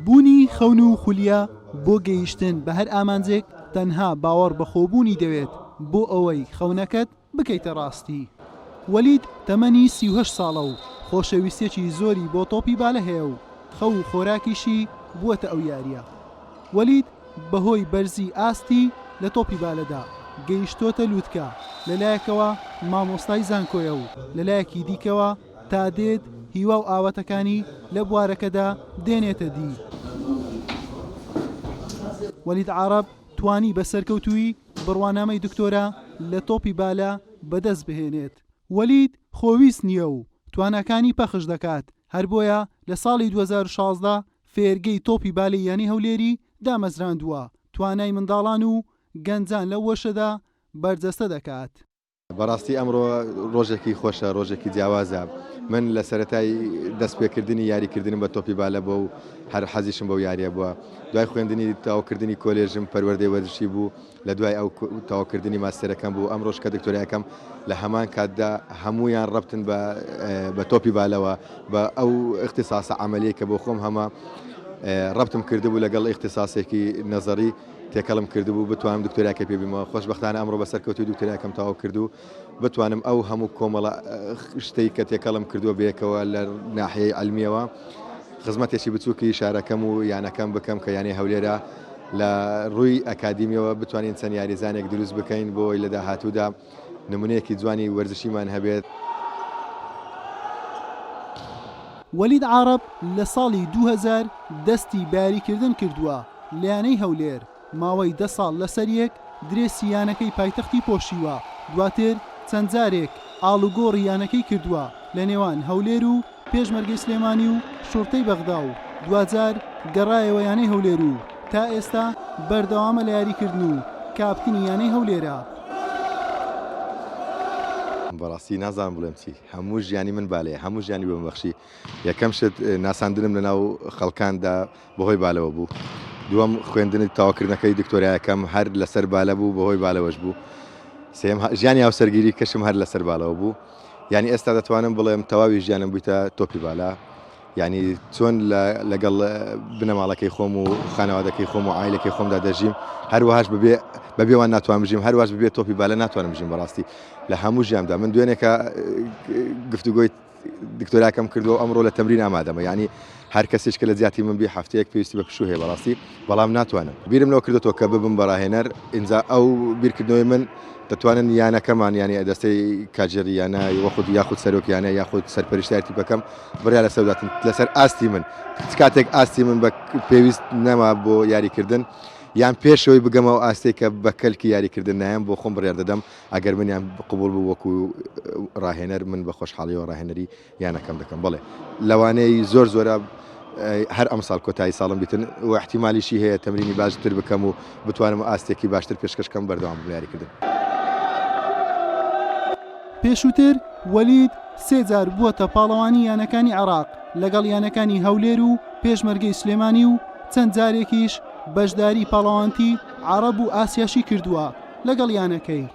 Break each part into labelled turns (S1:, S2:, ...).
S1: بوونی خەون و خولیا بۆ گەیشتن بە هەر ئامانجێک تەنها باوەڕ بە خۆبوونی دەوێت بۆ ئەوەی خەونەکەت بکەیتە ڕاستی. وەلید تەمەنی 38 ساڵە و خۆشەویستێکی زۆری بۆ تۆپی بالە هەیە و خەو و خۆراکیشی بووەتە ئەو یاریە. وەلید بەهۆی بەرزی ئاستی لە تۆپی بالەدا گەیشتۆتە لووتکە، لەلایەکەوە مامۆستای زانکۆیە و لەلایەکی دیکەوە تا دێت هیوا و ئاوەتەکانی لە بوارەکەدا دێنێتە دی. وەلید عارەب توانی بە سەرکەوتووی بڕوانامەی دکتۆرە لە تۆپی بالە بەدەست بهێنێت. وەلید خۆویست نییە و توانەکانی پەخش دەکات، هەر بۆیە لە ساڵی 2016 فێرگەی تۆپی بالەی یانی هەولێری دامەزراندووە، توانای منداڵان و گەنجان لە وەشەدا بەرجەستە دەکات.
S2: بەڕاستی ئەمڕۆ ڕۆژێکی خۆشە، ڕۆژێکی جیاوازە. من لە سەرەتای دەستپێکردنی یاریکردنم بە تۆپی بالە بۆ و هەر حەزیشم بەو یاریە بووە. دوای خوێندنی تاواکردنی کۆلێژم پەروەردەی وەرزشی بوو، لە دوای ئەو تاواکردنی ماستەرەکەم بوو. ئەمڕۆژ کە دکتۆریەکەم لە هەمان کاتدا هەمویان ڕەبتن بە تۆپی بالەوە، بە ئەو اختصاسە عەمەلیە کە بۆ خۆم هەمە ڕەبتم کردبوو لەگەڵ اختصاسێکی نەزەری تێکەڵم کردبوو بتوانم دکتۆریاکە پێبیمەوە. خۆشبەختانە ئەمڕۆ بەسەرکەوتوی دکتۆریاکەم تەواو کردو، بتوانم ئەو هەموو کۆمەڵە شتەی کە تێکەڵم کردووە بەیەکەوە لە ناحیەی عەلمیەوە خزمەتێکی بچووکی شارەکەم و یانەکەم بکەم کە یانی هەولێرە لە ڕووی ئەکادیمیەوە بتوانین چەند یاریزانێک دروست بکەین بۆی لە داهاتوودا نمونەیەکی جوانی وەرزشیمان هەبێت.
S1: وەلید عارەب لە ساڵی 2000 دەستی بەیاریکردن کردووە لە یانەی هەولێر. ماوەی 10 ساڵ لەسەر یەک درێسی یانەکەی پایتەختی پۆشیوە، دواتر چەند جارێک ئاڵوگۆڕی یانەکەی کردووە لە نێوان هەولێر و پێشمەرگەی سلێمانی و شوڕتەی بەغدا و دوجار گەڕایەوە یانەی هەولێر و تا ئێستا بەردەوامە لە یاریکردن و کاپتنی یانەی هەولێرە.
S2: بەڕاستی نازانم بڵێم چی، هەموو ژیانی من بالەیە، هەموو ژیانی بۆم بەخشی. یەکەم شت ناساندنم لەناو خەڵکاندا بەهۆی بالەوە بوو. دووەم خوێندنی تاواکردنەکەی دکتۆریاکەم هەر لەسەر بالە بوو، بەهۆی بالەوەش بوو. سێم ژیانی هاوسەرگیری کەشم هەر لەسەر بالەوە بوو. یعنی ئێستا دەتوانم بڵێم تەواوی ژیانم بوویتە تۆپی بالە. یعنی چۆن لەگەڵ بنەماڵەکەی خۆم و خانەوادەکەی خۆم و عایلەکەی خۆمدا دەژیم، هەروەهاش بەبێوان ناتوانم بژیم، هەروەش ببێت تۆپی بالە ناتوانم بژیم. بەڕاستی لە هەموو ژیاندا من دوێنێکە گفتوگۆی دکتۆریاکەم کردو ئەمڕۆ لە تەمرین ئامادەمە. یعنی هەر کەسێک کە لە زیاتی من بێ هەفتەیەک پێویستی بە پشوو هەیە بەڕاستی، بەڵام ناتوانم. بیرم لەوە کردوەوە کە ببم بەڕاهێنەر. ئینجا ئەو بیرکردنەوەی من دەتوانن یانەکەمان یانی دەستەی کاژێری یانە وەخود یاخود سەرۆکیانە یاخود سەرپەرشتیار تیپەکەم بڕیا لەسەرداتن لەسەر ئاستی من. کاتێک ئاستی من بە پێویست نەما بۆ یاریکردن یان پێشەوەی بگەمەوە ئاستێک کە بە کەلکی یاریکردن نایەم بۆ خۆم بڕیار دەدەم ئەگەر منیان قبول بوو وەکو ڕاهێنەر من بە خۆشحاڵیەوە ڕاهێنەری یانەکەم دەکەم. بەڵێ لەوانەیە زۆرە هەر ئەم ساڵ کۆتایی ساڵم بیتن و احتیمالیشی هەیە تەمرینی باشتر بکەم و بتوانم ئاستێکی باشتر پێشکەشکەم بەردەوام بۆ یاریکردن.
S1: پێشووتر وەلید 3 جار بووەتە پاڵەوانی یانەکانی عێراق لەگەڵ یانەکانی هەولێر و پێشمەرگەی سلێمانی و چەند جارێکیش بەشداری پاڵەوانتی عەرەب و ئاسیاشی کردووە لەگەڵ یانەکەی.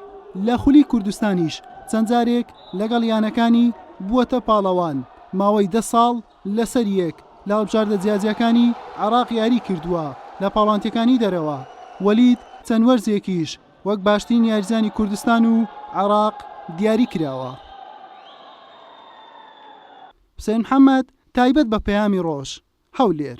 S1: لە خولی کوردستانیش چەند جارێک لەگەڵ یانەکانی بووەتە پاڵەوان. ماوەی 10 ساڵ لەسەر یەک لە هەڵبژاردە جیاجیەکانی عێراق یاری کردووە لە پاڵەوانتیەکانی دەرەوە. وەلید چەند وەرزێکیش وەک باشترین یاریزانی کوردستان و عێراق دیاری کراوە. حوسێن محەممەد، تایبەت بە پەیامی ڕۆژ، هەولێر.